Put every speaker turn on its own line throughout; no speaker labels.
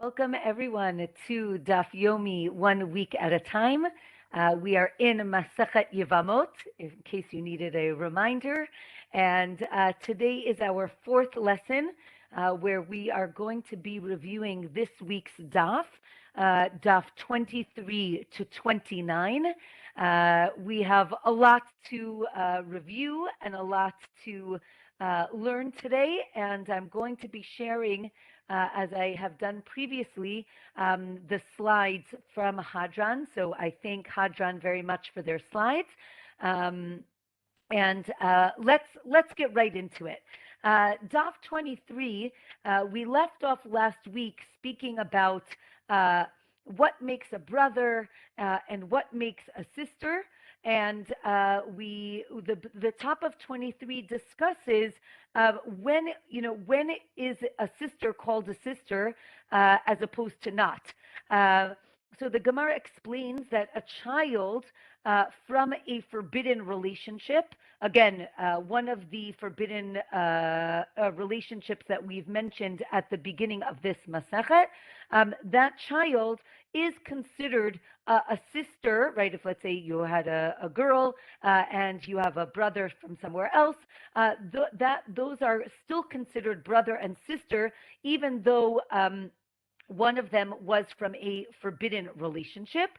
Welcome everyone to Daf Yomi 1 week at a time. We are in Masachet Yevamot, in case you needed a reminder. And today is our fourth lesson where we are going to be reviewing this week's Daf, Daf 23 to 29. We have a lot to review and a lot to learn today, and I'm going to be sharing as I have done previously, the slides from Hadran. So I thank Hadran very much for their slides. And let's get right into it. Daf 23, we left off last week speaking about what makes a brother and what makes a sister. And the top of 23 discusses when is a sister called a sister as opposed to not. So the Gemara explains that a child from a forbidden relationship, again, one of the forbidden relationships that we've mentioned at the beginning of this Masachet, that child is considered a sister, right? If let's say you had a girl and you have a brother from somewhere else, those are still considered brother and sister, even though one of them was from a forbidden relationship.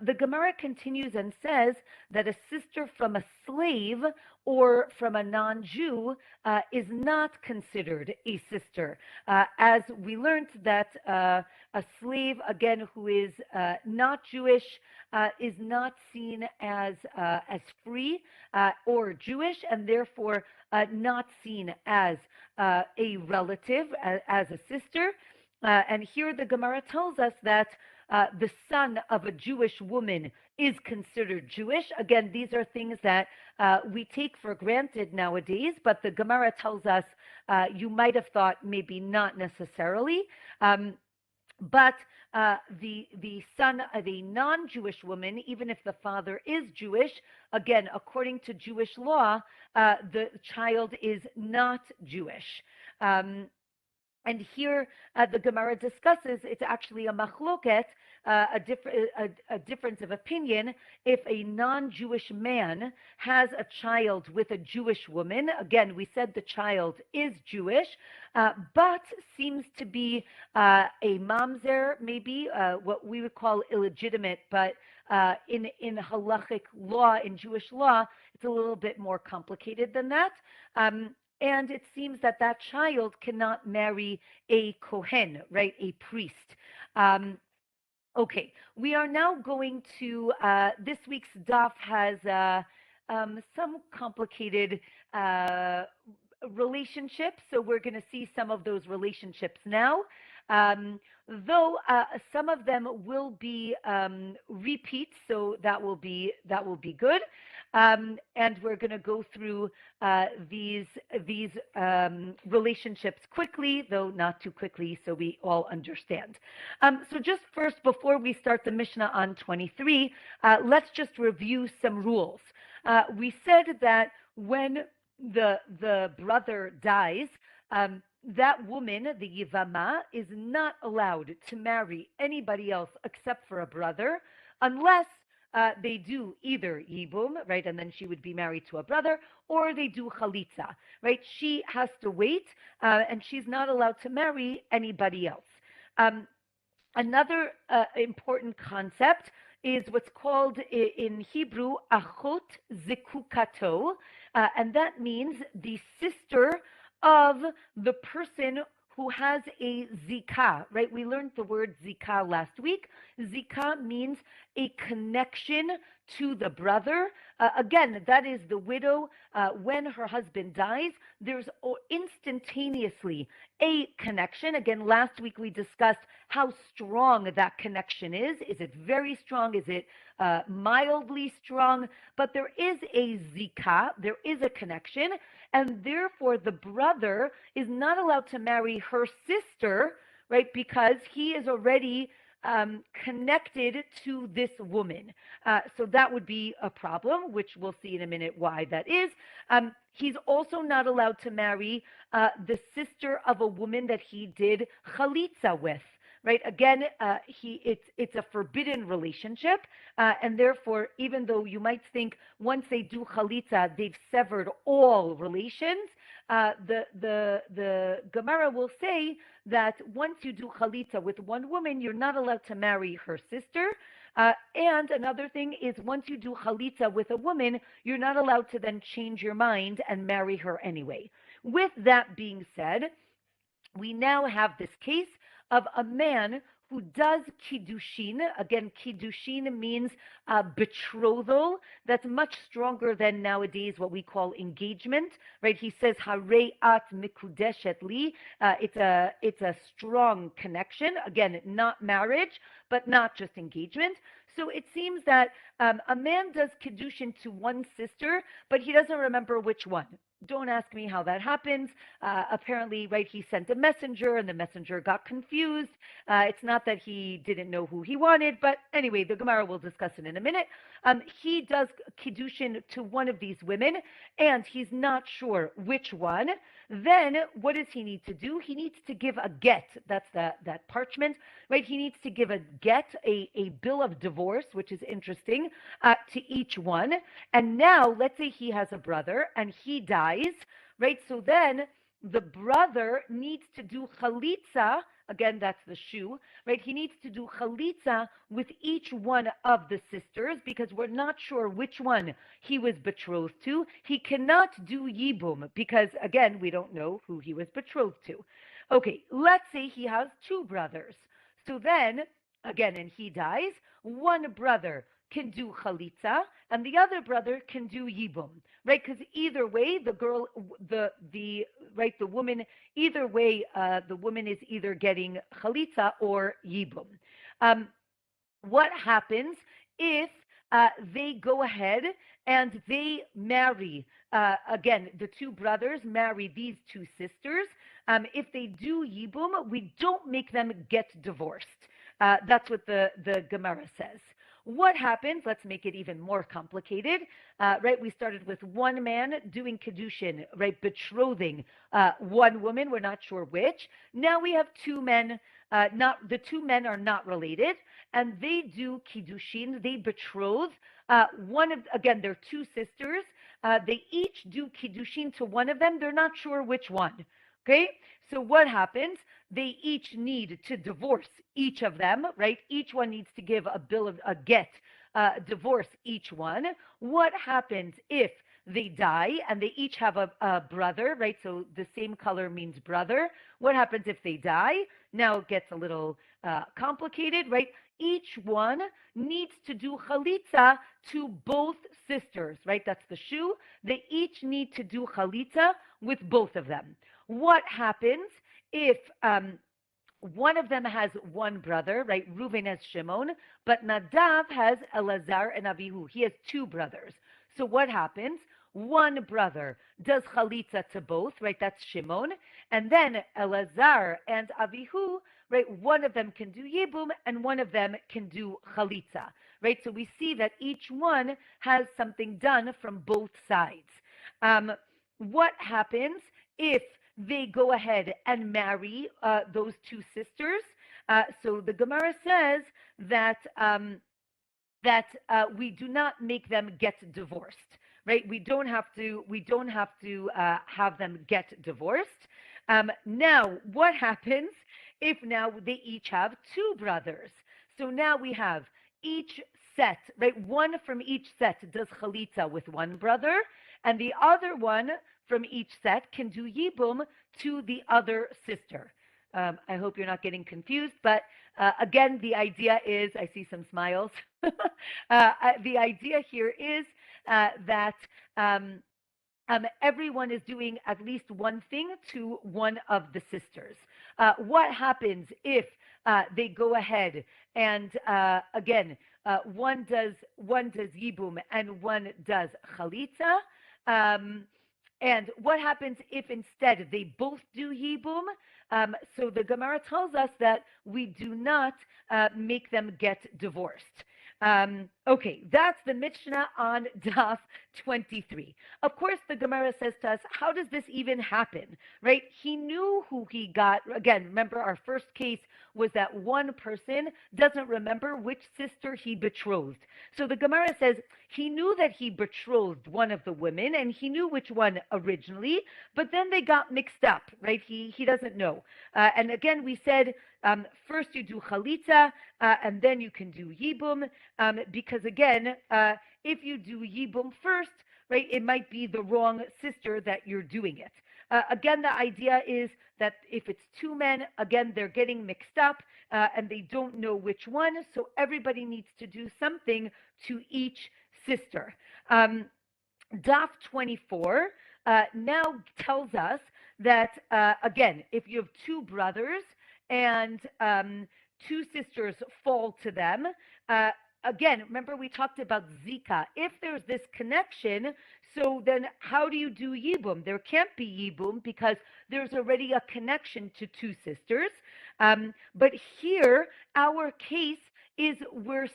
The Gemara continues and says that a sister from a slave or from a non-Jew is not considered a sister. As we learned that a slave, again, who is not Jewish, is not seen as free or Jewish, and therefore not seen as a relative, as a sister. And here the Gemara tells us that the son of a Jewish woman is considered Jewish. Again, these are things that we take for granted nowadays, but the Gemara tells us you might have thought maybe not necessarily. But the son of a non-Jewish woman, even if the father is Jewish, again, according to Jewish law, the child is not Jewish. And here the Gemara discusses it's actually a machloket, a difference of opinion. If a non-Jewish man has a child with a Jewish woman, again, we said the child is Jewish, but seems to be a mamzer, maybe what we would call illegitimate, but in halachic law, in Jewish law, it's a little bit more complicated than that. And it seems that that child cannot marry a kohen, right, a priest. Okay, we are now going to, this week's daf has some complicated relationships, so we're going to see some of those relationships now. Though some of them will be repeats, so that will be good. And we're going to go through these relationships quickly, though not too quickly, so we all understand. So just first, before we start the Mishnah on 23, let's just review some rules. We said that when the brother dies, that woman, the Yevamot, is not allowed to marry anybody else except for a brother, unless they do either Yibum, right, and then she would be married to a brother, or they do Khalitza, right? She has to wait, and she's not allowed to marry anybody else. Another important concept is what's called in Hebrew achot zikukato, and that means the sister of the person who has a Zika, right? We learned the word Zika last week. Zika means a connection to the brother. Again, that is the widow. When her husband dies, there's instantaneously a connection. Again, last week we discussed how strong that connection is. Is it very strong? Is it mildly strong? But there is a Zika, there is a connection, and therefore the brother is not allowed to marry her sister, right? Because he is already connected to this woman. So that would be a problem, which we'll see in a minute why that is. He's also not allowed to marry the sister of a woman that he did Khalitza with, right? Again, it's a forbidden relationship, and therefore, even though you might think once they do Khalitza, they've severed all relations, the Gemara will say that once you do Khalitza with one woman, you're not allowed to marry her sister. And another thing is once you do Khalitza with a woman, you're not allowed to then change your mind and marry her anyway. With that being said, we now have this case of a man who does kiddushin. Again, kiddushin means betrothal. That's much stronger than nowadays what we call engagement, right? He says harei at mikudeshet li. It's a strong connection. Again, not marriage, but not just engagement. So it seems that a man does kiddushin to one sister, but he doesn't remember which one. Don't ask me how that happens. Apparently, right, he sent a messenger and the messenger got confused. It's not that he didn't know who he wanted, but anyway, the Gemara will discuss it in a minute. He does kiddushin to one of these women, and he's not sure which one. Then what does he need to do? He needs to give a get. That's that parchment, right? He needs to give a get, a bill of divorce, which is interesting, to each one. And now, let's say he has a brother and he dies, right? So then the brother needs to do Khalitza. Again, that's the shoe, right? He needs to do Khalitza with each one of the sisters because we're not sure which one he was betrothed to. He cannot do Yibum because, again, we don't know who he was betrothed to. Okay, let's say he has two brothers. So then, again, and he dies, one brother can do Khalitza and the other brother can do Yibum, right? Because either way, the girl, the woman, either way, the woman is either getting Khalitza or Yibum. What happens if they go ahead and they marry, again, the two brothers marry these two sisters? If they do Yibum, we don't make them get divorced. That's what the Gemara says. What happens? Let's make it even more complicated, right? We started with one man doing kiddushin, right? Betrothing one woman. We're not sure which. Now we have two men. The two men are not related, and they do kiddushin. They betroth again, they're two sisters. They each do kiddushin to one of them. They're not sure which one. Okay, so what happens? They each need to divorce each of them, right? Each one needs to give a bill of a get, divorce each one. What happens if they die and they each have a brother, right? So the same color means brother. What happens if they die? Now it gets a little complicated, right? Each one needs to do Khalitza to both sisters, right? That's the shoe. They each need to do Khalitza with both of them. What happens if one of them has one brother, right? Reuven has Shimon, but Nadav has Elazar and Avihu. He has two brothers. So what happens? One brother does Khalitza to both, right? That's Shimon. And then Elazar and Avihu, right? One of them can do Yibum and one of them can do Khalitza, right? So we see that each one has something done from both sides. What happens if they go ahead and marry those two sisters? So the Gemara says that we do not make them get divorced, right? We don't have to have them get divorced. Now, what happens if now they each have two brothers? So now we have each set, right? One from each set does Khalitza with one brother, and the other one from each set can do Yibum to the other sister. I hope you're not getting confused, but again, the idea is, I see some smiles. The idea here is that everyone is doing at least one thing to one of the sisters. What happens if they go ahead and again, one does Yibum and one does Khalitza? And what happens if instead they both do Yibum? So the Gemara tells us that we do not make them get divorced. Okay, that's the Mishnah on Daf 23. Of course, the Gemara says to us, how does this even happen? Right? He knew who he got. Again, remember our first case was that one person doesn't remember which sister he betrothed. So the Gemara says he knew that he betrothed one of the women and he knew which one originally, but then they got mixed up, right? He doesn't know. And again, we said first you do Khalitza and then you can do Yibum. Because again, if you do Yibum first, right, it might be the wrong sister that you're doing it. Again, the idea is that if it's two men, again, they're getting mixed up and they don't know which one, so everybody needs to do something to each sister. Daf 24 now tells us that, again, if you have two brothers and two sisters fall to them, again, remember we talked about Zika. If there's this connection, so then how do you do Yibum? There can't be Yibum because there's already a connection to two sisters. But here, our case is we're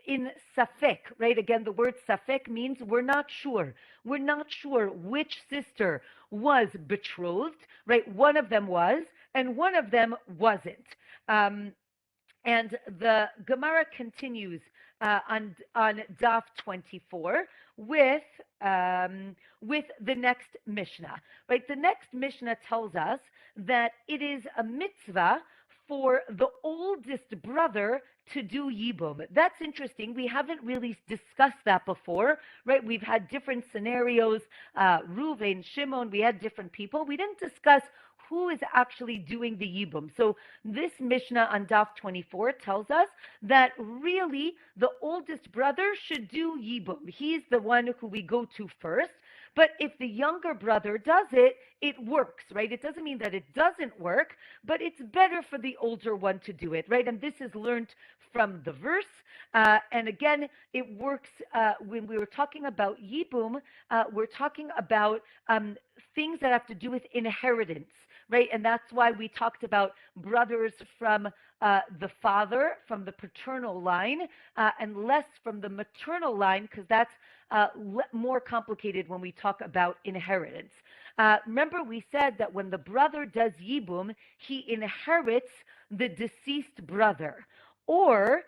in safek, right? Again, the word safek means we're not sure. We're not sure which sister was betrothed, right? One of them was, and one of them wasn't. And the Gemara continues on Daf 24 with the next Mishnah. Right, the next Mishnah tells us that it is a mitzvah for the oldest brother to do Yibum. That's interesting. We haven't really discussed that before, right? We've had different scenarios, Reuven, Shimon, we had different people. We didn't discuss who is actually doing the Yibum. So this Mishnah on Daf 24 tells us that really the oldest brother should do Yibum. He's the one who we go to first. But if the younger brother does it, it works, right? It doesn't mean that it doesn't work, but it's better for the older one to do it, right? And this is learned from the verse. And again, it works when we were talking about Yibum, we're talking about things that have to do with inheritance, right? And that's why we talked about brothers from the father, from the paternal line, and less from the maternal line, because that's more complicated when we talk about inheritance. Remember, we said that when the brother does Yibum, he inherits the deceased brother. Or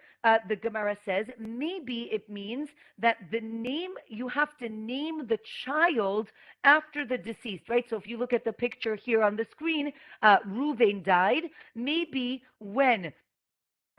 the Gemara says maybe it means that the name, you have to name the child after the deceased, right? So if you look at the picture here on the screen, Reuven died. Maybe when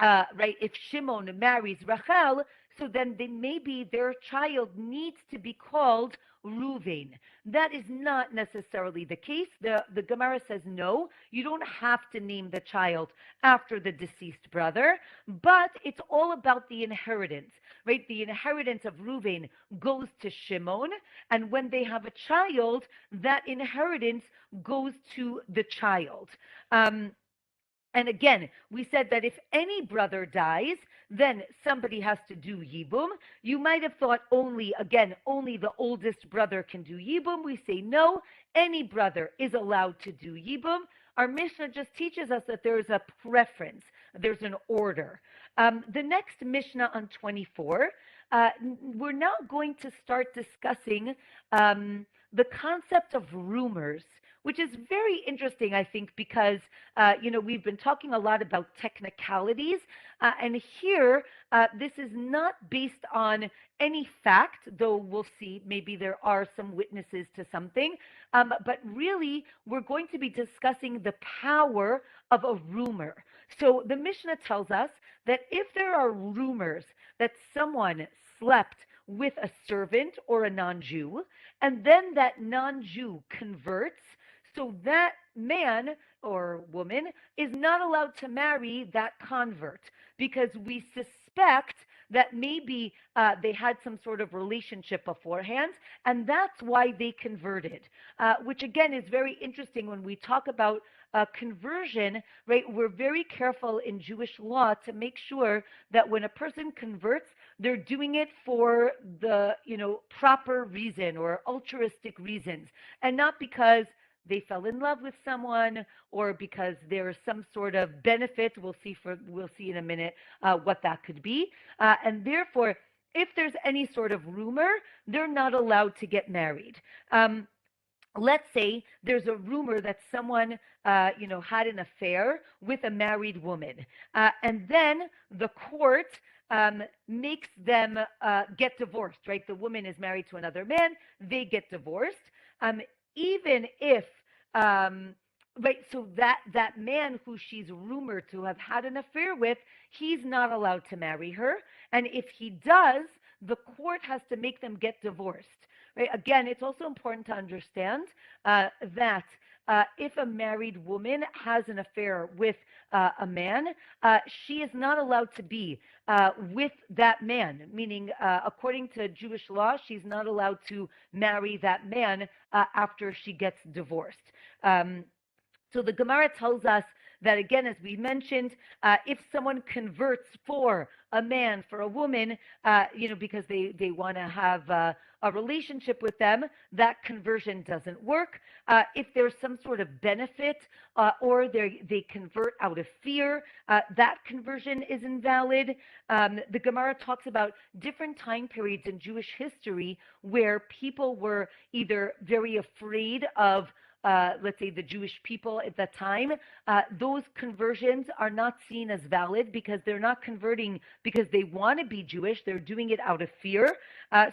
right, if Shimon marries Rachel, so then maybe their child needs to be called Reuven. That is not necessarily the case. The Gemara says no, you don't have to name the child after the deceased brother, but it's all about the inheritance, right? The inheritance of Reuven goes to Shimon, and when they have a child, that inheritance goes to the child. And again, we said that if any brother dies, then somebody has to do Yibum. You might have thought only the oldest brother can do Yibum. We say no, any brother is allowed to do Yibum. Our Mishnah just teaches us that there's a preference, there's an order. The next Mishnah on 24, we're now going to start discussing the concept of rumors, which is very interesting, I think, because, we've been talking a lot about technicalities. And here, this is not based on any fact, though we'll see maybe there are some witnesses to something. But really, we're going to be discussing the power of a rumor. So the Mishnah tells us that if there are rumors that someone slept with a servant or a non-Jew, and then that non-Jew converts, so that man or woman is not allowed to marry that convert because we suspect that maybe they had some sort of relationship beforehand, and that's why they converted, which again is very interesting when we talk about conversion, right? We're very careful in Jewish law to make sure that when a person converts, they're doing it for the, proper reason or altruistic reasons, and not because they fell in love with someone or because there's some sort of benefit. We'll see in a minute what that could be. And therefore, if there's any sort of rumor, they're not allowed to get married. Um, let's say there's a rumor that someone had an affair with a married woman, and then the court makes them get divorced, right? The woman is married to another man, they get divorced. um, Even if right, so that man who she's rumored to have had an affair with, he's not allowed to marry her, and if he does, the court has to make them get divorced. Right? Again, it's also important to understand that if a married woman has an affair with a man, she is not allowed to be with that man, meaning, according to Jewish law, she's not allowed to marry that man after she gets divorced. So the Gemara tells us that, again, as we mentioned, if someone converts for a man, for a woman, because they want to have a relationship with them, that conversion doesn't work. If there's some sort of benefit, or they convert out of fear, that conversion is invalid. The Gemara talks about different time periods in Jewish history where people were either very afraid of let's say, the Jewish people at that time. Those conversions are not seen as valid because they're not converting because they want to be Jewish. They're doing it out of fear.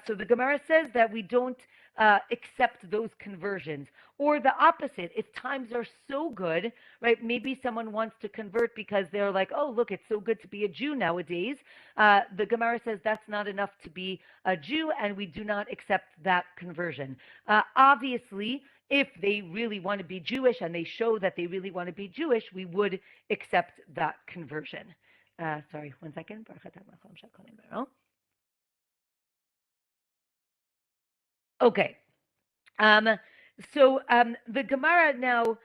So the Gemara says that we don't accept those conversions. Or the opposite, if times are so good, right? Maybe someone wants to convert because they're like, oh, look, it's so good to be a Jew nowadays. The Gemara says that's not enough to be a Jew, and we do not accept that conversion. Obviously, if they really want to be Jewish and they show that they really want to be Jewish, we would accept that conversion. Sorry, one second. Okay. The Gemara now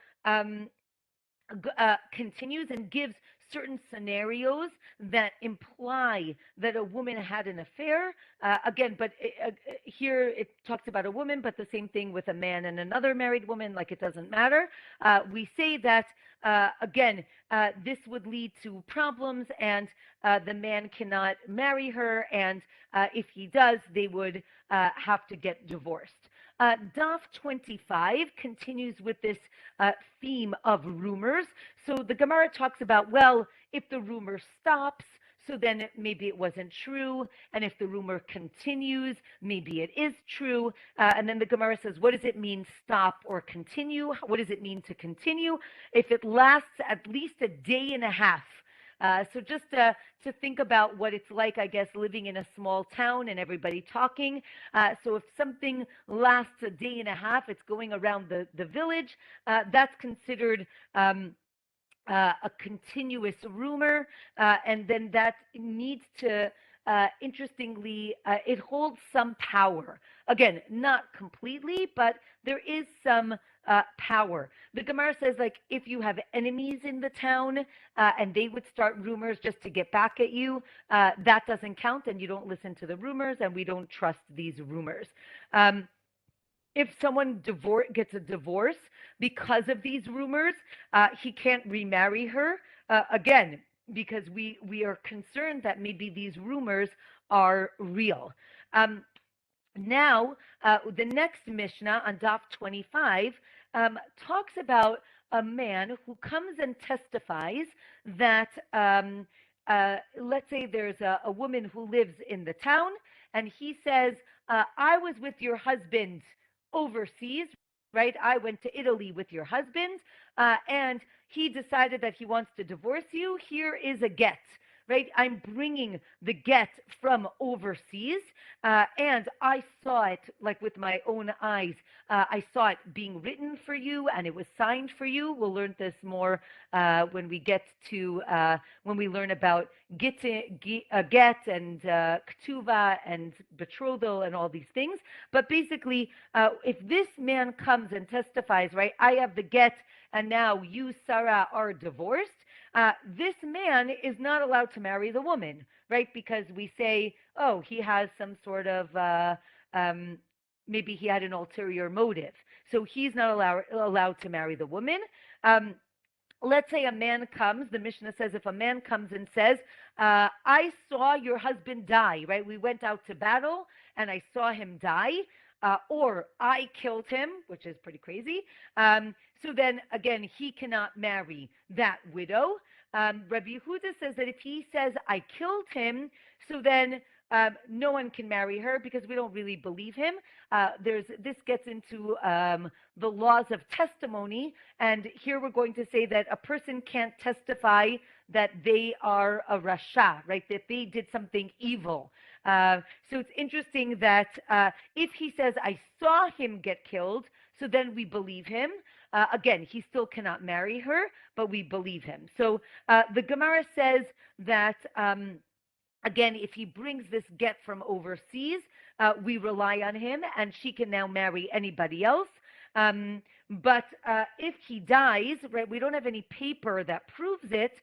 continues and gives certain scenarios that imply that a woman had an affair. Again, but here it talks about a woman, but the same thing with a man and another married woman, like it doesn't matter. We say that, again, this would lead to problems, and the man cannot marry her, and if he does, they would have to get divorced. Daf 25 continues with this theme of rumors. So the Gemara talks about, well, if the rumor stops, so then maybe it wasn't true. And if the rumor continues, maybe it is true. And then the Gemara says, what does it mean, stop or continue? What does it mean to continue? If it lasts at least a day and a half. So just to think about what it's like, I guess, living in a small town and everybody talking. So if something lasts a day and a half, it's going around the village, that's considered a continuous rumor. And then that needs to, interestingly, it holds some power. Again, not completely, but there is some power. The Gemara says, like, if you have enemies in the town and they would start rumors just to get back at you, that doesn't count, and you don't listen to the rumors, and we don't trust these rumors. If someone gets a divorce because of these rumors, he can't remarry her, again, because we are concerned that maybe these rumors are real. Now, the next Mishnah on Daf 25 talks about a man who comes and testifies that, let's say there's a woman who lives in the town, and he says, I was with your husband overseas, right? I went to Italy with your husband, and he decided that he wants to divorce you. Here is a get. Right? I'm bringing the get from overseas, and I saw it like with my own eyes. I saw it being written for you, and it was signed for you. We'll learn this more when we get to when we learn about get and ktuva and betrothal and all these things. But basically, if this man comes and testifies, right, I have the get, and now you, Sarah, are divorced. This man is not allowed to marry the woman, right? Because we say, oh, he has some sort of, maybe he had an ulterior motive. So he's not allowed to marry the woman. let's say a man comes, the Mishnah says if a man comes and says, I saw your husband die, right? We went out to battle and I saw him die, or I killed him, which is pretty crazy. So then again, he cannot marry that widow. Rabbi Yehuda says that if he says, I killed him, so then no one can marry her because we don't really believe him. This gets into the laws of testimony, and here we're going to say that a person can't testify that they are a rasha, right? That they did something evil. So it's interesting that if he says, I saw him get killed, so then we believe him. Again, he still cannot marry her, but we believe him. So the Gemara says that again, if he brings this get from overseas, we rely on him, and she can now marry anybody else. But if he dies, right, we don't have any paper that proves it,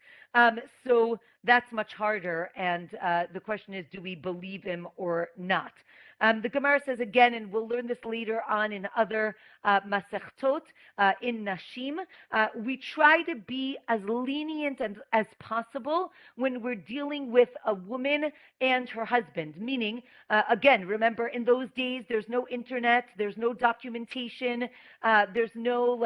so that's much harder. And the question is, do we believe him or not? The Gemara says again, and we'll learn this later on in other Masechtot, in Nashim, we try to be as lenient as possible when we're dealing with a woman and her husband. Meaning, again, remember, in those days, there's no internet, there's no documentation, there's no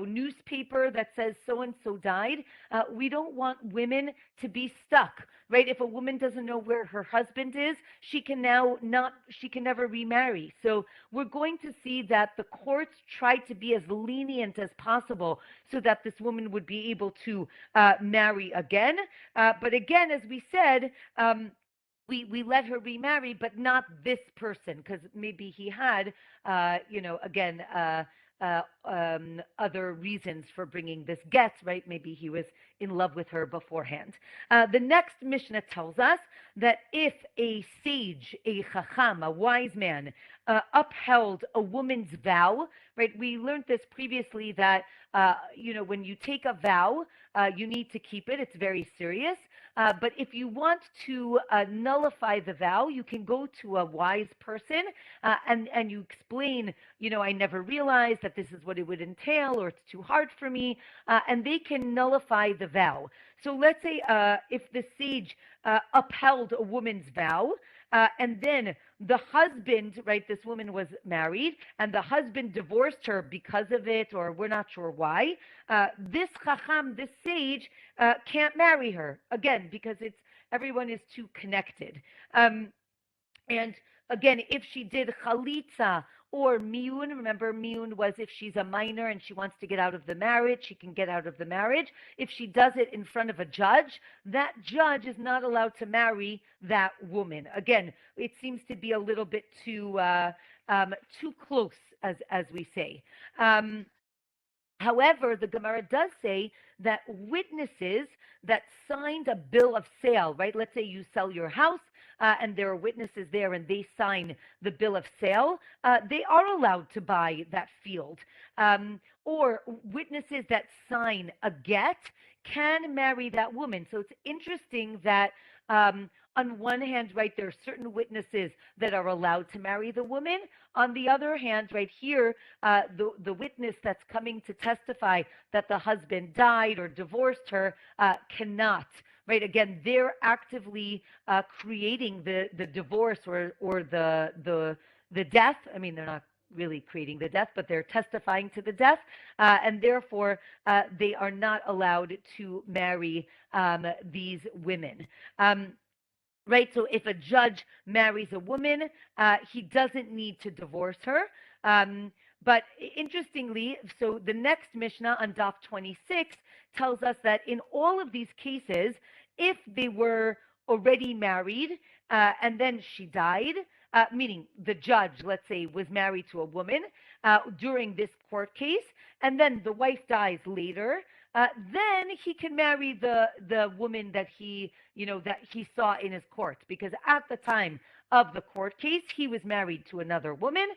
newspaper that says so-and-so died. We don't want women to be stuck, right? If a woman doesn't know where her husband is, she can never remarry. So we're going to see that the courts try to be as lenient as possible so that this woman would be able to marry again. But again, as we said, we let her remarry, but not this person, because maybe he had, other reasons for bringing this get, right? Maybe he was in love with her beforehand. The next Mishnah tells us that if a sage, a chacham, a wise man, upheld a woman's vow, right? We learned this previously that, when you take a vow, you need to keep it. It's very serious. But if you want to nullify the vow, you can go to a wise person and you explain, I never realized that this is what it would entail, or it's too hard for me, and they can nullify the vow. So let's say if the sage upheld a woman's vow, and then the husband, right, this woman was married, and the husband divorced her because of it, or we're not sure why, this chacham, this sage, can't marry her, again, because everyone is too connected. And again, if she did Khalitza or miyun, remember miyun was if she's a minor and she wants to get out of the marriage, she can get out of the marriage. If she does it in front of a judge, that judge is not allowed to marry that woman. Again, it seems to be a little bit too close, as we say. However, the Gemara does say that witnesses that signed a bill of sale, right? Let's say you sell your house and there are witnesses there and they sign the bill of sale, they are allowed to buy that field. Or witnesses that sign a get can marry that woman. So it's interesting that on one hand, right, there are certain witnesses that are allowed to marry the woman. On the other hand, right here, the witness that's coming to testify that the husband died or divorced her cannot. Right, again, they're actively creating the divorce or the death. I mean, they're not really creating the death, but they're testifying to the death, and therefore they are not allowed to marry these women. Right, so if a judge marries a woman, he doesn't need to divorce her. But interestingly, so the next Mishnah on Daf 26 tells us that in all of these cases, if they were already married and then she died, meaning the judge, let's say, was married to a woman during this court case, and then the wife dies later, then he can marry the woman that he saw in his court, because at the time of the court case, he was married to another woman,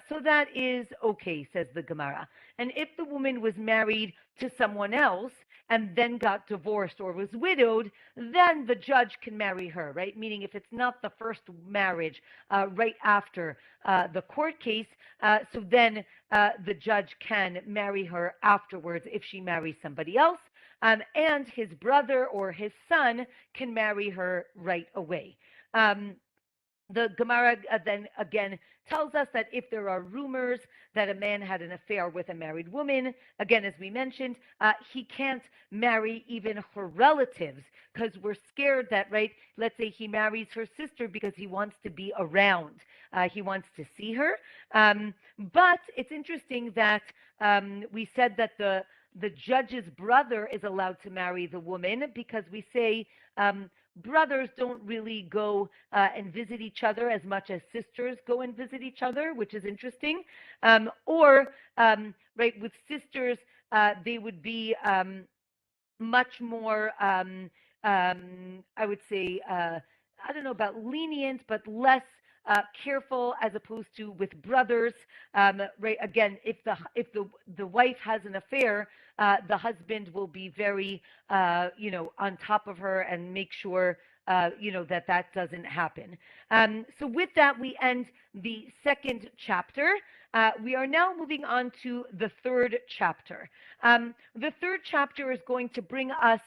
so that is okay, says the Gemara. And if the woman was married to someone else and then got divorced or was widowed, then the judge can marry her, right? Meaning if it's not the first marriage right after the court case, so then the judge can marry her afterwards if she marries somebody else. And his brother or his son can marry her right away. The Gemara then again tells us that if there are rumors that a man had an affair with a married woman, again, as we mentioned, he can't marry even her relatives because we're scared that, right, let's say he marries her sister because he wants to be around. He wants to see her. But it's interesting that we said that the judge's brother is allowed to marry the woman because we say brothers don't really go and visit each other as much as sisters go and visit each other, which is interesting. Right, with sisters, they would be much more, I would say, I don't know about lenient, but less careful as opposed to with brothers. Right, again, if the wife has an affair, the husband will be very, on top of her and make sure, that doesn't happen. So with that, we end the second chapter. We are now moving on to the third chapter. The third chapter is going to bring us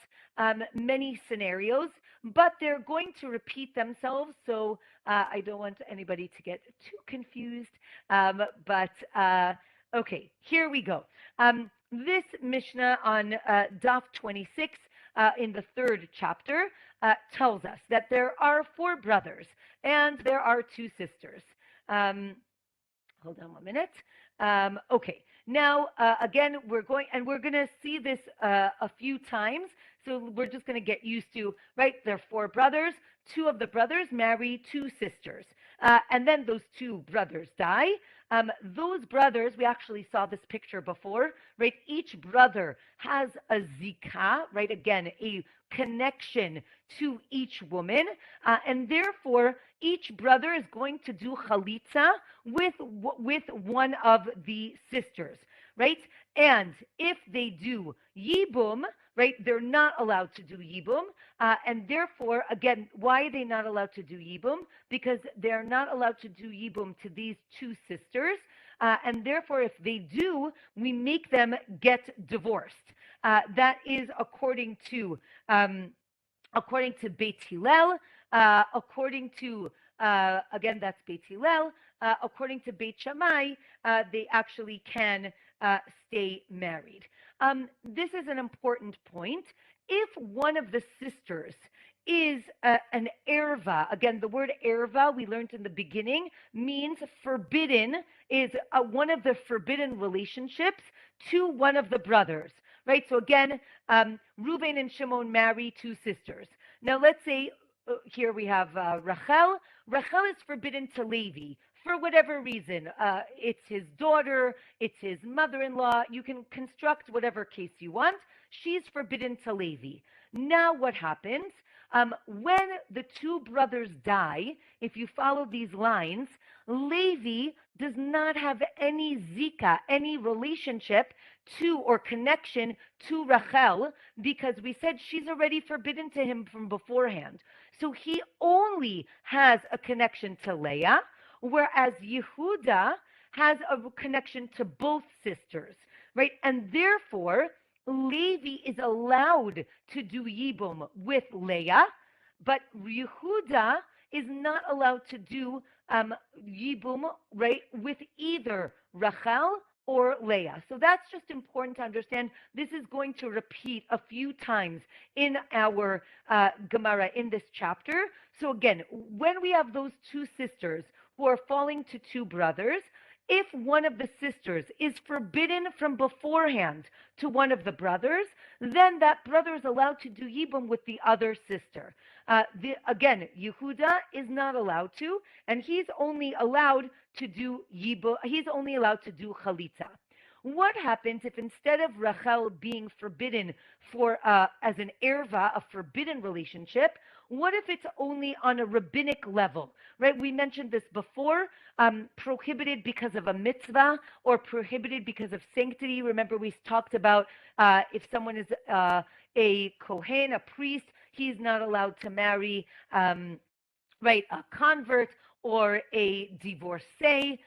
many scenarios, but they're going to repeat themselves. So I don't want anybody to get too confused. Okay, here we go. This Mishnah on Daf 26 in the third chapter tells us that there are 4 brothers and there are 2 sisters. Hold on 1 minute. Okay, now again, we're going to see this a few times. So we're just going to get used to, right? There are 4 brothers. 2 of the brothers marry 2 sisters. And then those 2 brothers die. Those brothers, we actually saw this picture before, right? Each brother has a Zika, right? Again, a connection to each woman. And therefore, each brother is going to do Khalitza with one of the sisters, right? And if they do Yibum, right, they're not allowed to do Yibum. And therefore, again, why are they not allowed to do Yibum? Because they're not allowed to do Yibum to these 2 sisters. And therefore, if they do, we make them get divorced. That is according to Beit Hillel, according to, again, that's Beit Hillel, according to Beit Shammai, they actually can stay married. This is an important point. If one of the sisters is an erva, again, the word erva we learned in the beginning means forbidden, is one of the forbidden relationships to one of the brothers, right? So again, Reuben and Shimon marry 2 sisters. Now let's say here we have Rachel. Rachel is forbidden to Levi for whatever reason. It's his daughter, it's his mother-in-law. You can construct whatever case you want. She's forbidden to Levi. Now what happens? When the 2 brothers die, if you follow these lines, Levi does not have any Zika, any relationship to or connection to Rachel, because we said she's already forbidden to him from beforehand. So he only has a connection to Leah, whereas Yehuda has a connection to both sisters, right? And therefore, Levi is allowed to do Yibum with Leah, but Yehuda is not allowed to do Yibum, right, with either Rachel or Leah. So that's just important to understand. This is going to repeat a few times in our Gemara in this chapter. So again, when we have those 2 sisters who are falling to 2 brothers, if one of the sisters is forbidden from beforehand to one of the brothers, then that brother is allowed to do Yibum with the other sister. Again, Yehuda is not allowed to, and he's only allowed to do Yibum. He's only allowed to do Khalitza. what happens if instead of Rachel being forbidden for as an erva, a forbidden relationship, what if it's only on a rabbinic level, right? We mentioned this before, prohibited because of a mitzvah or prohibited because of sanctity. Remember, we talked about if someone is a kohen, a priest, he's not allowed to marry, right, a convert or a divorcee.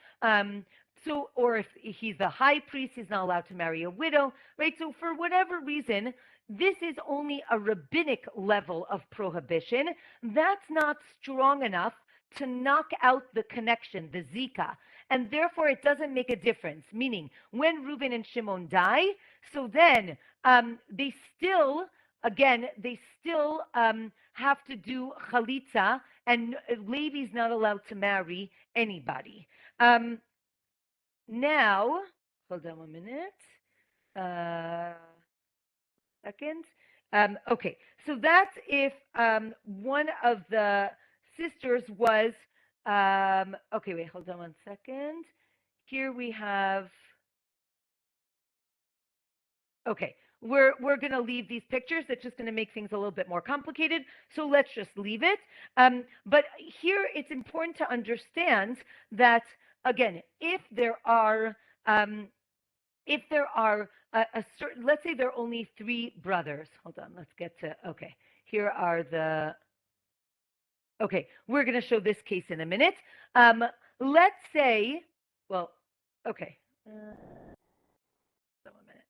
Or if he's a high priest, he's not allowed to marry a widow, right? So for whatever reason, this is only a rabbinic level of prohibition. That's not strong enough to knock out the connection, the Zika. And therefore, it doesn't make a difference. Meaning, when Reuben and Shimon die, so then they still have to do Khalitza, and Levi's not allowed to marry anybody. Now, hold on 1 minute. Second. Okay, so that's if one of the sisters was, okay, wait, hold on 1 second. Here we have, okay, we're going to leave these pictures. That's just going to make things a little bit more complicated. So let's just leave it. But here it's important to understand that, again, if there are a certain, let's say there are only 3 brothers. Hold on, let's get to, okay, here are the, okay, we're going to show this case in a minute. Let's say, well, okay. 1 minute.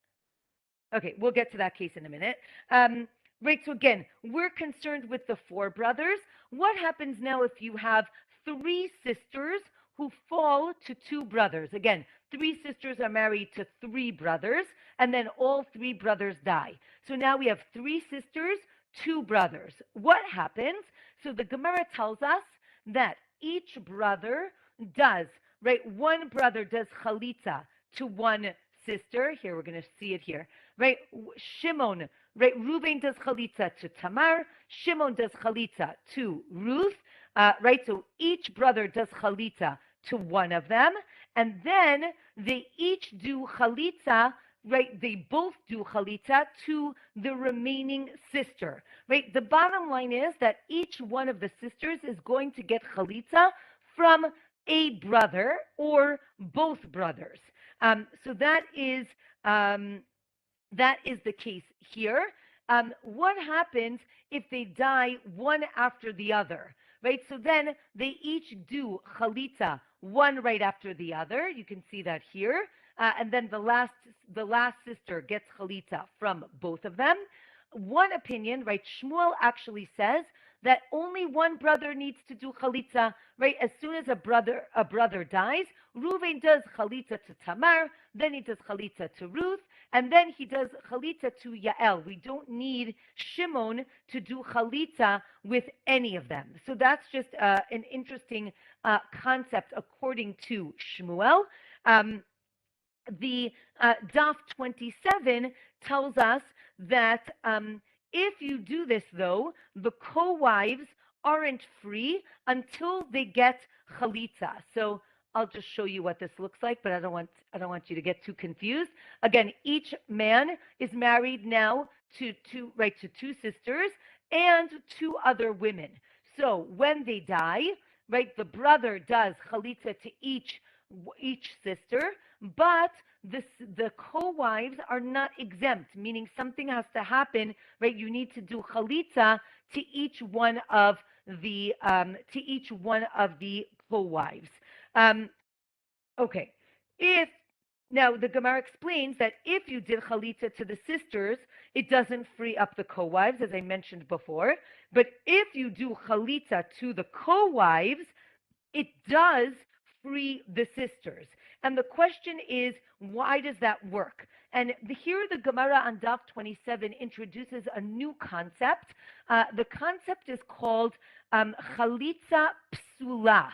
Okay, we'll get to that case in a minute. Right, so again, we're concerned with the 4 brothers. What happens now if you have 3 sisters who fall to 2 brothers? Again, 3 sisters are married to 3 brothers, and then all 3 brothers die. So now we have 3 sisters, 2 brothers. What happens? So the Gemara tells us that each brother does, right, one brother does Khalitza to one sister. Here, we're going to see it here, right? Shimon, right? Reuben does Khalitza to Tamar. Shimon does Khalitza to Ruth, right? So each brother does Khalitza to one of them, and then they each do Khalitza, right? They both do Khalitza to the remaining sister, right? The bottom line is that each one of the sisters is going to get Khalitza from a brother or both brothers. So that is the case here. What happens if they die one after the other, right? So then they each do Khalitza, one right after the other. You can see that here. And then the last sister gets Khalitza from both of them. One opinion, right? Shmuel actually says that only one brother needs to do Khalitza, right? As soon as a brother dies, Reuven does Khalitza to Tamar, then he does Khalitza to Ruth, and then he does Khalitza to Yael. We don't need Shimon to do Khalitza with any of them. So that's just an interesting concept according to Shmuel. The Daf 27 tells us that if you do this, though, the co-wives aren't free until they get Khalitza. So I'll just show you what this looks like, but I don't want you to get too confused. Again, each man is married now to two sisters and 2 other women. So when they die, right, the brother does Khalitza to each sister, but the co-wives are not exempt, meaning something has to happen, right? You need to do Khalitza to each one of the co-wives. Okay, now the Gemara explains that if you did Khalitza to the sisters, it doesn't free up the co-wives, as I mentioned before. But if you do Khalitza to the co-wives, it does free the sisters. And the question is, why does that work? And here the Gemara on Daf 27 introduces a new concept. The concept is called Khalitza Psula.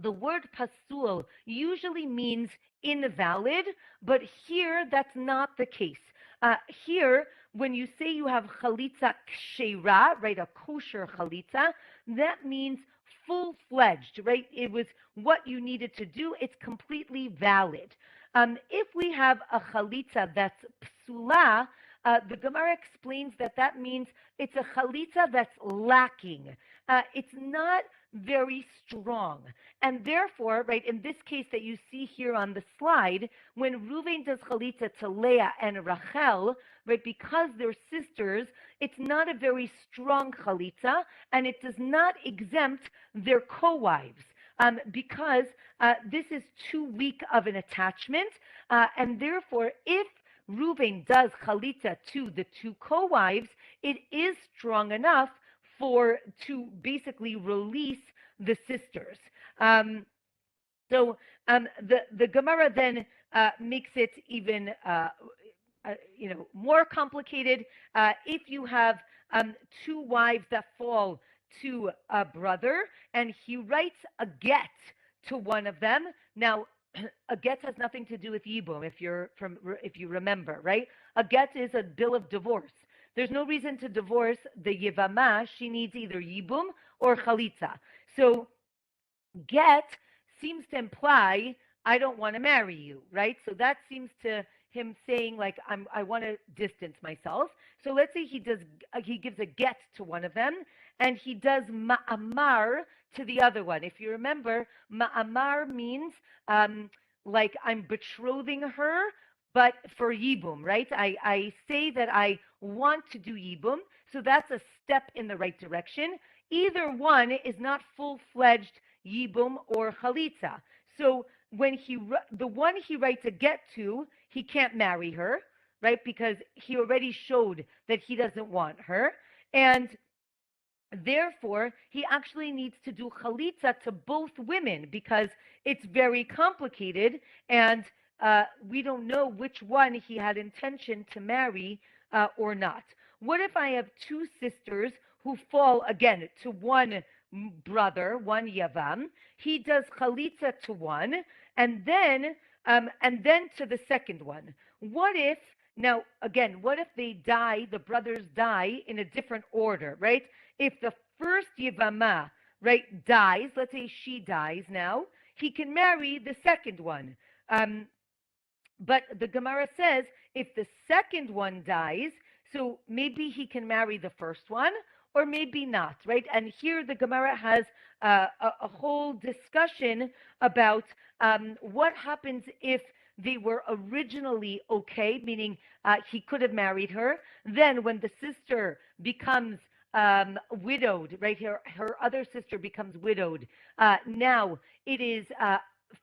The word pasul usually means invalid, but here that's not the case. Here, when you say you have Khalitza Kshera, right, a kosher Khalitza, that means full-fledged, right? It was what you needed to do. It's completely valid. If we have a chalitza that's psula, the Gemara explains that that means it's a chalitza that's lacking. It's not very strong. And therefore, right, in this case that you see here on the slide, when Reuven does chalitza to Leah and Rachel, right, because they're sisters, it's not a very strong chalitza, and it does not exempt their co-wives. Because this is too weak of an attachment, and therefore, if Reuven does chalitza to the two co-wives, it is strong enough to basically release the sisters. The Gemara then makes it even more complicated. If you have two wives that fall to a brother, and he writes a get to one of them. Now, a get has nothing to do with yibum, if you remember, right? A get is a bill of divorce. There's no reason to divorce the Yevamot. She needs either yibum or Khalitza. So get seems to imply I don't want to marry you, right? So that seems to him saying like I want to distance myself. So let's say he gives a get to one of them, and he does ma'amar to the other one. If you remember, ma'amar means like I'm betrothing her, but for yibum, right? I say that I want to do yibum, so that's a step in the right direction. Either one is not full-fledged yibum or chalitza. So when the one he writes a get to, he can't marry her, right? Because he already showed that he doesn't want her. And therefore, he actually needs to do chalitza to both women because it's very complicated, and we don't know which one he had intention to marry or not. What if I have two sisters who fall, again, to one brother, one Yavam? He does chalitza to one, and then to the second one. What if they die, the brothers die in a different order, right? If the first Yevamah, right, dies, let's say she dies now, he can marry the second one. But the Gemara says if the second one dies, so maybe he can marry the first one, or maybe not, right? And here the Gemara has a whole discussion about what happens if they were originally okay, meaning he could have married her. Then when the sister becomes widowed, right? Her other sister becomes widowed. Now it is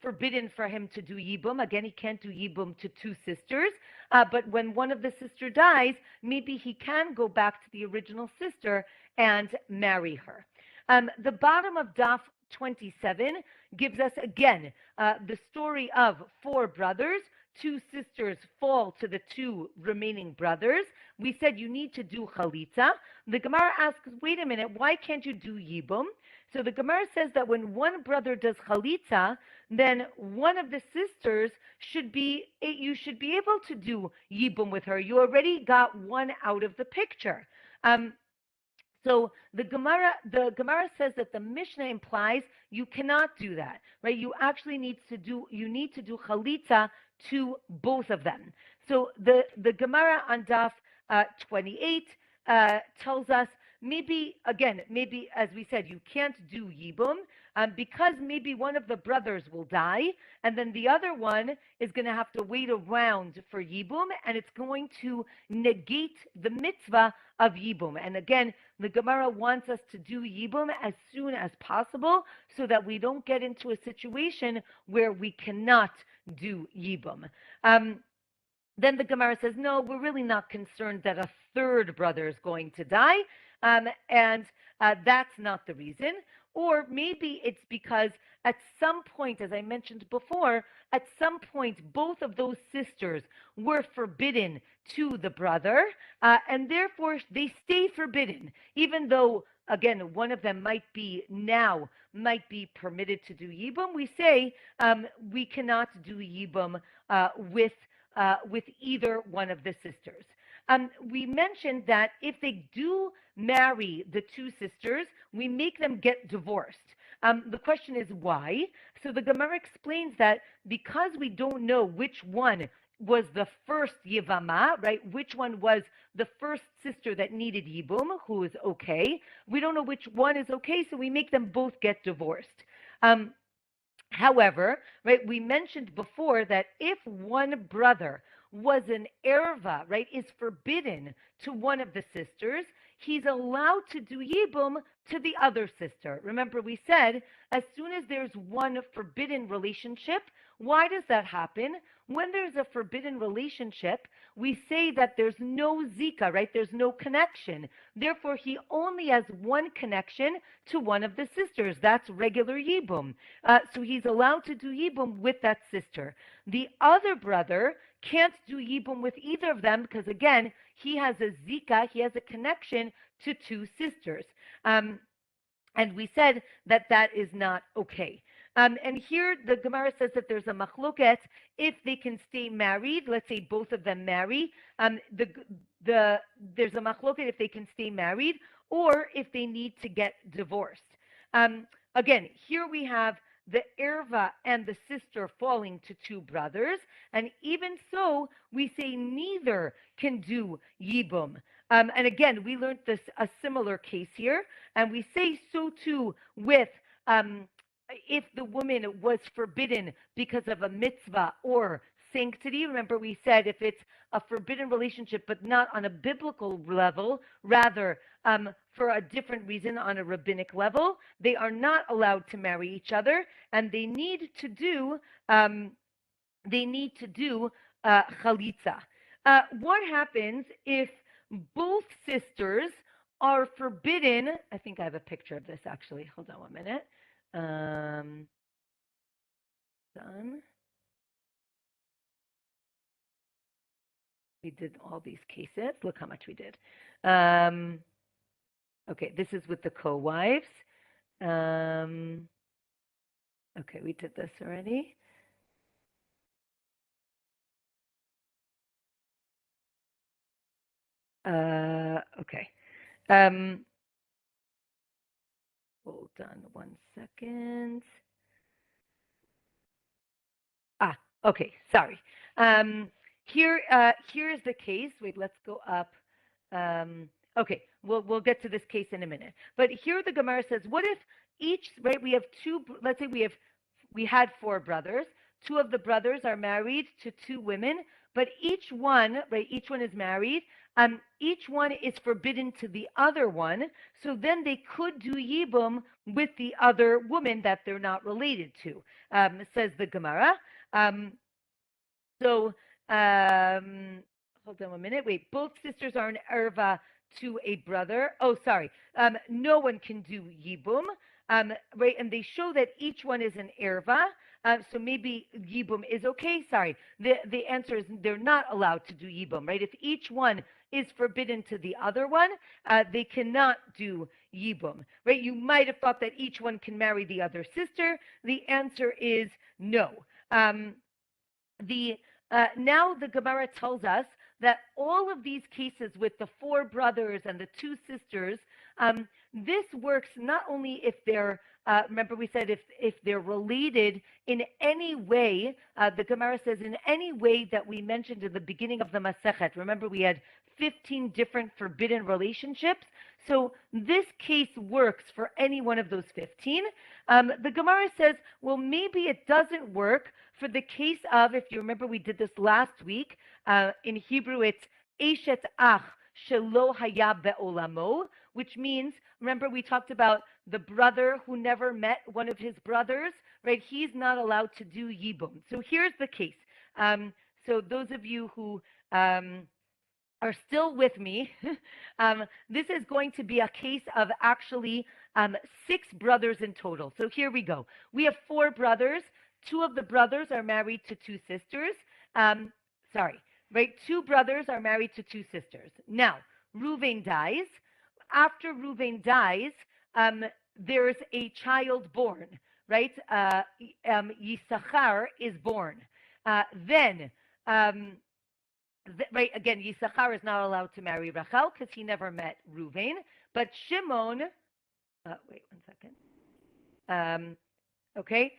forbidden for him to do yibum. Again, he can't do yibum to two sisters. But when one of the sister dies, maybe he can go back to the original sister and marry her. The bottom of Daf 27 gives us again the story of four brothers. Two sisters fall to the two remaining brothers. We said you need to do chalitza. The Gemara asks, wait a minute, why can't you do yibum? So the Gemara says that when one brother does chalitza, then one of the sisters you should be able to do yibum with her. You already got one out of the picture. So the Gemara says that the Mishnah implies you cannot do that, right? You actually need to do chalitza to both of them. So the Gemara on Daf 28 tells us maybe as we said, you can't do yibum because maybe one of the brothers will die, and then the other one is going to have to wait around for yibum, and it's going to negate the mitzvah of yibum. And again, the Gemara wants us to do yibum as soon as possible so that we don't get into a situation where we cannot do yibum. Then the Gemara says, no, we're really not concerned that a third brother is going to die, and that's not the reason. Or maybe it's because at some point, as I mentioned before, at some point, both of those sisters were forbidden to the brother, and therefore they stay forbidden, even though, again, one of them might be permitted to do yibum. We say we cannot do yibum with either one of the sisters. We mentioned that if they do marry the two sisters, we make them get divorced. The question is why? So the Gemara explains that because we don't know which one was the first Yevamot, right? Which one was the first sister that needed Yibum, who is okay? We don't know which one is okay, so we make them both get divorced. Um, However, right, we mentioned before that if one brother was an erva, right, is forbidden to one of the sisters, he's allowed to do yibum to the other sister. Remember, we said as soon as there's one forbidden relationship, why does that happen? When there's a forbidden relationship, we say that there's no Zika, right? There's no connection. Therefore, he only has one connection to one of the sisters. That's regular yibum. So he's allowed to do yibum with that sister. The other brother can't do yibum with either of them because, again, he has a Zika, he has a connection to two sisters. And we said that that is not okay. And here the Gemara says that there's a machloket if they can stay married. Let's say both of them marry. There's a machloket if they can stay married or if they need to get divorced. Again, here we have the erva and the sister falling to two brothers, and even so, we say neither can do yibum. And again, we learned this a similar case here, and we say so too with if the woman was forbidden because of a mitzvah or sanctity. Remember, we said if it's a forbidden relationship, but not on a biblical level, rather for a different reason on a rabbinic level, they are not allowed to marry each other, and they need to do Khalitza. What happens if both sisters are forbidden? I think I have a picture of this actually. Hold on 1 minute. Done. We did all these cases. Look how much we did. Okay, this is with the co-wives. Okay, we did this already. Okay. Hold on 1 second. Okay, sorry. Here is the case. Wait, let's go up. Okay, we'll get to this case in a minute. But here the Gemara says, what if each, right, we have two, let's say we had 4 brothers. 2 of the brothers are married to 2 women, but each one is married. Each one is forbidden to the other one. So then they could do yibum with the other woman that they're not related to, says the Gemara. Hold on 1 minute. Wait, both sisters are an erva to a brother. Oh, sorry. No one can do yibum. Right, and they show that each one is an erva. So maybe yibum is okay. Sorry. The answer is they're not allowed to do yibum, right? If each one is forbidden to the other one, they cannot do yibum, right? You might have thought that each one can marry the other sister. The answer is no. Now the Gemara tells us that all of these cases with the 4 brothers and the 2 sisters, this works not only if they're, remember we said if they're related in any way, the Gemara says in any way that we mentioned in the beginning of the Masechet. Remember we had 15 different forbidden relationships. So this case works for any one of those 15. The Gemara says, well, maybe it doesn't work for the case of, if you remember, we did this last week. In Hebrew, it's Eshet Ach Shelo Haya Be'olamo, which means, remember, we talked about the brother who never met one of his brothers, right? He's not allowed to do Yibum. So here's the case. So those of you who are still with me, this is going to be a case of actually 6 brothers in total. So here we go. We have 4 brothers. 2 of the brothers are married to 2 sisters. 2 brothers are married to 2 sisters. Now, Reuven dies. After Reuven dies, there's a child born, right? Yisachar is born. Right, again, Yisachar is not allowed to marry Rachel because he never met Reuven. But Shimon, wait 1 second. Okay,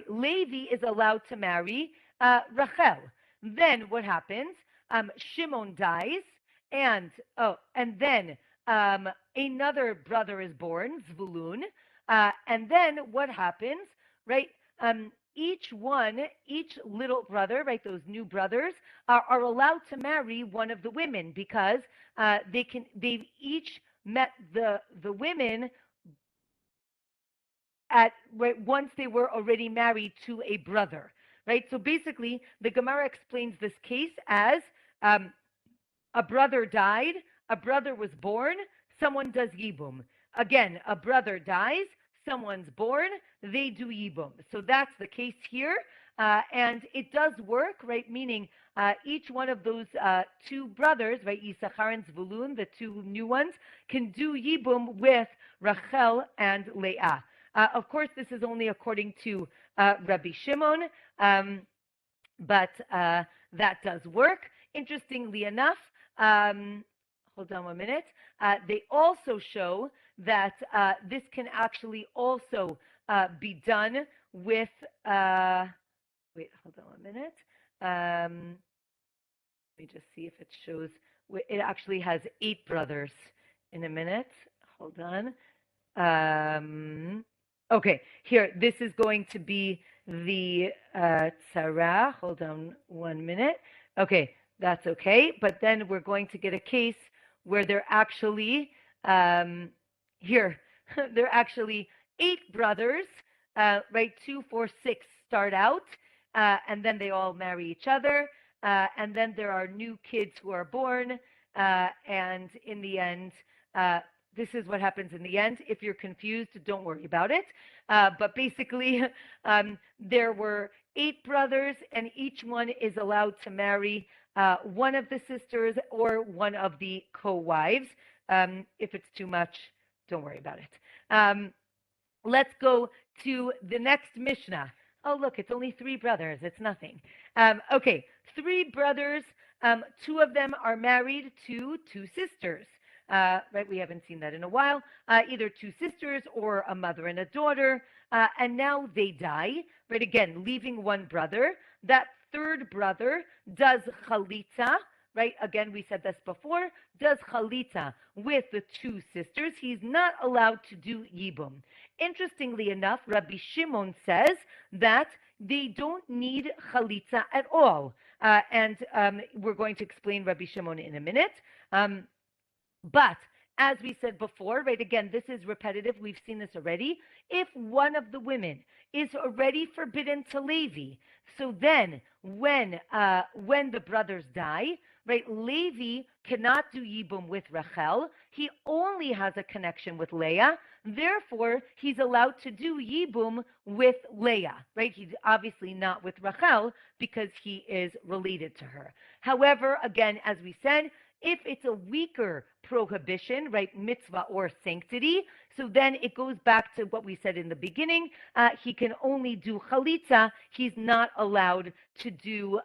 Levi is allowed to marry Rachel. Then what happens? Shimon dies, and then another brother is born, Zvulun, and then what happens? Right, each little brother, right, those new brothers are allowed to marry one of the women because they've each met the women at right, once they were already married to a brother, right? So basically, the Gemara explains this case as um, a brother died, a brother was born, someone does yibum. Again, a brother dies, someone's born, they do yibum. So that's the case here. And it does work, right? Meaning each one of those two brothers, right, Yisachar and Zvulun, the two new ones, can do yibum with Rachel and Leah. Of course, this is only according to Rabbi Shimon, but that does work. Interestingly enough, hold on 1 minute. They also show that this can actually also be done with. Wait, hold on 1 minute. Let me just see if it shows. It actually has 8 brothers in a minute. Hold on. Okay, here, this is going to be the tzara. Hold on 1 minute. Okay, that's okay. But then we're going to get a case where they're actually, here, they're actually 8 brothers, right? 2, 4, 6 start out, and then they all marry each other. And then there are new kids who are born. And in the end, this is what happens in the end. If you're confused, don't worry about it. But basically, there were 8 brothers, and each one is allowed to marry one of the sisters or one of the co-wives. If it's too much, don't worry about it. Let's go to the next Mishnah. Oh, look, it's only 3 brothers. It's nothing. Okay, 3 brothers. 2 of them are married to 2 sisters. Right, we haven't seen that in a while. Either 2 sisters or a mother and a daughter. And now they die, right? Again, leaving 1 brother. That 3rd brother does Khalitza, right? Again, we said this before, does Khalitza with the 2 sisters. He's not allowed to do Yibum. Interestingly enough, Rabbi Shimon says that they don't need Khalitza at all. And we're going to explain Rabbi Shimon in a minute. But as we said before, right, again, this is repetitive. We've seen this already. If one of the women is already forbidden to Levi, so then when the brothers die, right, Levi cannot do Yibum with Rachel. He only has a connection with Leah. Therefore, he's allowed to do Yibum with Leah, right? He's obviously not with Rachel because he is related to her. However, again, as we said, if it's a weaker prohibition, right, mitzvah or sanctity, so then it goes back to what we said in the beginning. He can only do chalitza. He's not allowed to do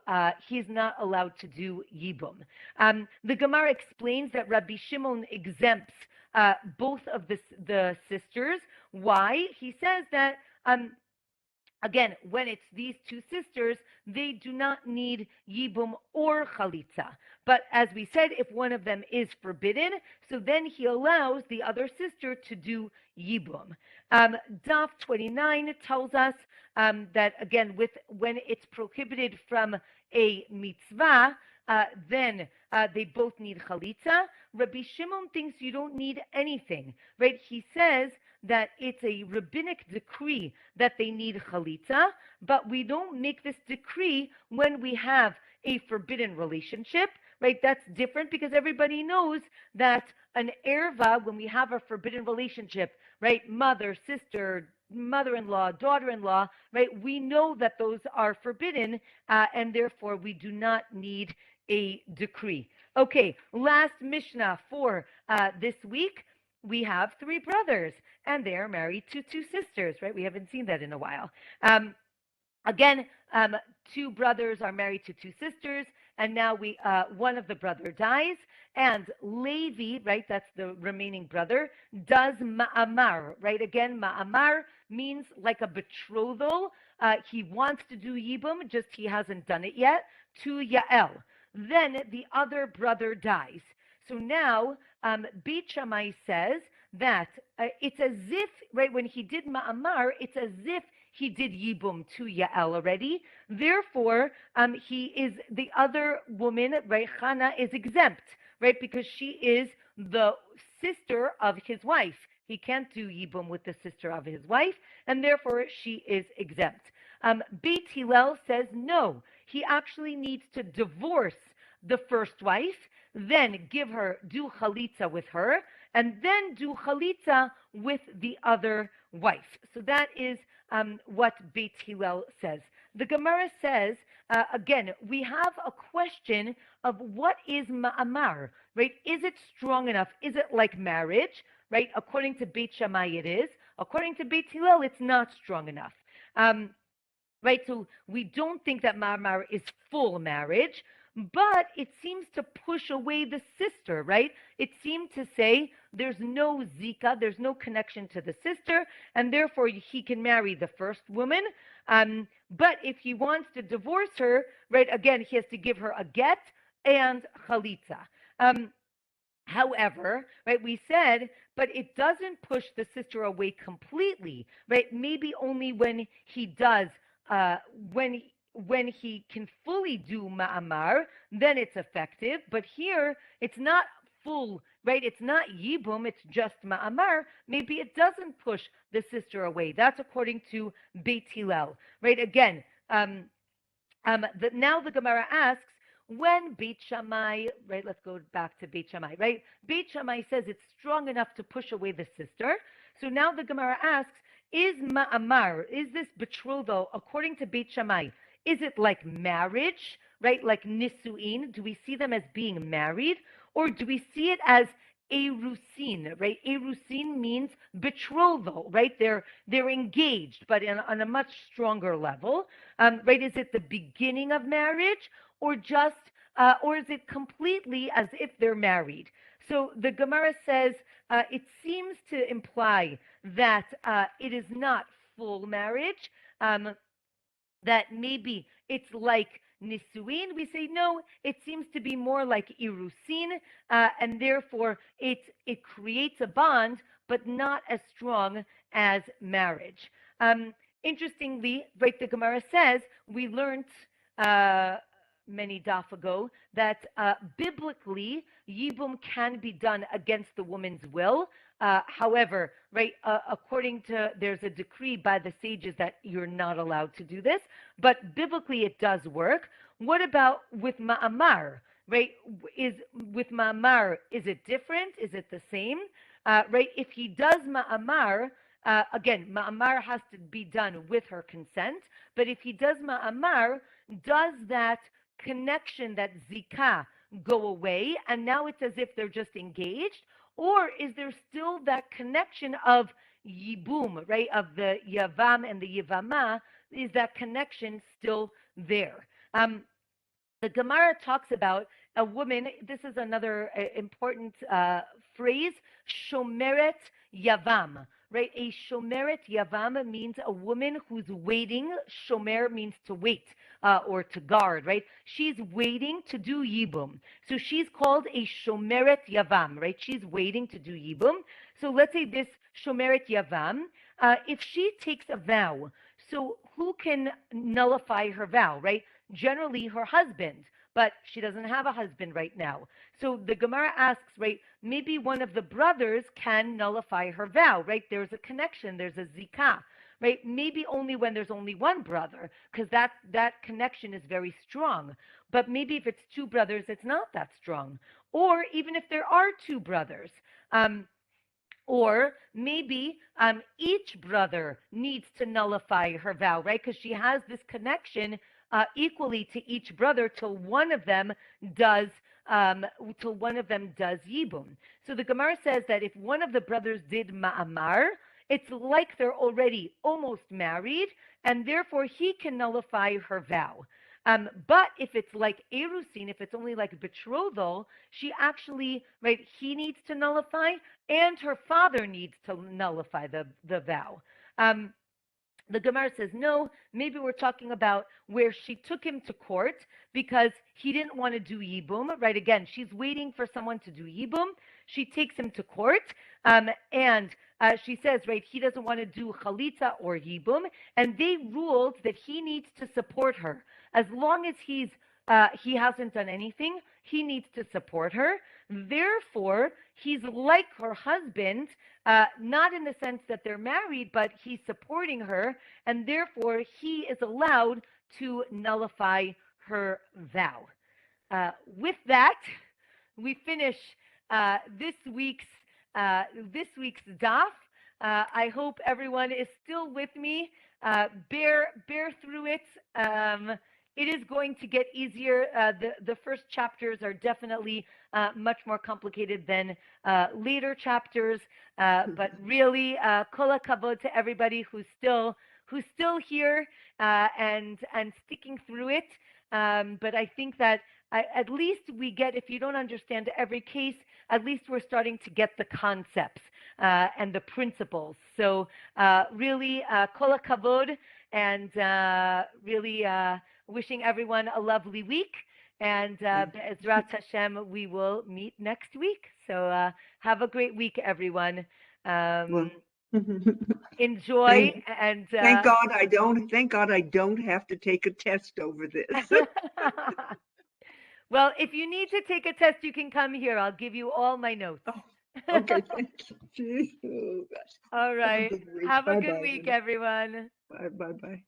yibum. The Gemara explains that Rabbi Shimon exempts both of the sisters. Why? He says that again, when it's these 2 sisters, they do not need yibum or chalitza. But as we said, if one of them is forbidden, so then he allows the other sister to do yibum. Daf 29 tells us that, again, when it's prohibited from a mitzvah, then they both need chalitza. Rabbi Shimon thinks you don't need anything, right? He says that it's a rabbinic decree that they need chalitza, but we don't make this decree when we have a forbidden relationship, right? That's different because everybody knows that an erva, when we have a forbidden relationship, right? Mother, sister, mother-in-law, daughter-in-law, right? We know that those are forbidden, and therefore we do not need a decree. Okay, last Mishnah for this week. We have 3 brothers, and they are married to 2 sisters, right? We haven't seen that in a while. Again, 2 brothers are married to 2 sisters, and now one of the brother dies, and Levi, right, that's the remaining brother, does ma'amar, right? Again, ma'amar means like a betrothal. He wants to do yibum, just he hasn't done it yet, to Yael. Then the other brother dies. So now Beit Shammai says that it's as if, right, when he did ma'amar, it's as if he did yibum to Yael already. Therefore, the other woman, right, Chana, is exempt, right, because she is the sister of his wife. He can't do yibum with the sister of his wife, and therefore she is exempt. Beit Hillel says no. He actually needs to divorce the first wife, then do Khalitza with her, and then do Khalitza with the other wife. So that is what Beit Hillel says. The Gemara says, again, we have a question of what is ma'amar, right? Is it strong enough? Is it like marriage, right? According to Beit Shammai, it is. According to Beit Hillel, it's not strong enough. Right, so we don't think that ma'amar is full marriage, but it seems to push away the sister, right? It seemed to say there's no Zika, there's no connection to the sister, and therefore he can marry the first woman. But if he wants to divorce her, right, again, he has to give her a get and Khalitza. However, right, we said, but it doesn't push the sister away completely, right? Maybe only when he does, when he can fully do ma'amar, then it's effective. But here, it's not full, right? It's not yibum, it's just ma'amar. Maybe it doesn't push the sister away. That's according to Beit Hillel, right? Again, now the Gemara asks, when Beit Shammai, right, let's go back to Beit Shammai, right? Beit Shammai says it's strong enough to push away the sister. So now the Gemara asks, is ma'amar, is this betrothal, according to Beit Shammai, is it like marriage, right? Like nisuin? Do we see them as being married? Or do we see it as erusin, right? Erusin means betrothal, right? They're engaged, but on a much stronger level, right? Is it the beginning of marriage, or just, or is it completely as if they're married? So the Gemara says it seems to imply that it is not full marriage, that maybe it's like nisuin. We say no, it seems to be more like irusin, and therefore it creates a bond, but not as strong as marriage. Interestingly, right, the Gemara says, we learned many daf ago that biblically yibum can be done against the woman's will. However, right, according to, there's a decree by the sages that you're not allowed to do this, but biblically it does work. What about with ma'amar, right? With ma'amar, is it different? Is it the same? Right, if he does ma'amar, again, ma'amar has to be done with her consent, but if he does ma'amar, does that connection, that zika, go away, and now it's as if they're just engaged? Or is there still that connection of yibum, right, of the yavam and the yevama? Is that connection still there? The Gemara talks about a woman. This is another important phrase, shomeret yavam, right? A shomeret yavam means a woman who's waiting. Shomer means to wait or to guard, right? She's waiting to do yibum. So she's called a shomeret yavam, right? She's waiting to do yibum. So let's say this shomeret yavam, if she takes a vow, so who can nullify her vow, right? Generally her husband, but she doesn't have a husband right now. So the Gemara asks, right, maybe one of the brothers can nullify her vow, right? There's a connection, there's a zika, right? Maybe only when there's only one brother, because that connection is very strong. But maybe if it's two brothers, it's not that strong. Or even if there are two brothers, or maybe each brother needs to nullify her vow, right? Because she has this connection equally to each brother till one of them does yibum. So the Gemara says that if one of the brothers did ma'amar, it's like they're already almost married, and therefore he can nullify her vow. But if it's like erusin, if it's only like betrothal, she actually, right, he needs to nullify and her father needs to nullify the vow. Um, the Gemara says, no, maybe we're talking about where she took him to court because he didn't want to do Yibum, right? Again, she's waiting for someone to do Yibum. She takes him to court, and she says, right, he doesn't want to do Khalitza or Yibum, and they ruled that he needs to support her. As long as he hasn't done anything, he needs to support her. Therefore, he's like her husband, not in the sense that they're married, but he's supporting her, and therefore he is allowed to nullify her vow. With that, we finish this week's daf. I hope everyone is still with me. Bear through it. It is going to get easier. The first chapters are definitely much more complicated than later chapters. But really, kol hakavod to everybody who's still here and sticking through it. But I think that at least we get, if you don't understand every case, at least we're starting to get the concepts and the principles. So really, kol hakavod, and really wishing everyone a lovely week. And Be'ezrat Hashem, we will meet next week. So have a great week, everyone.
Well,
Enjoy
thank God I don't have to take a test over this.
Well, if you need to take a test, you can come here. I'll give you all my notes.
Oh, okay, thank you.
All right. Have a good
Bye-bye.
week, everyone.
Bye bye.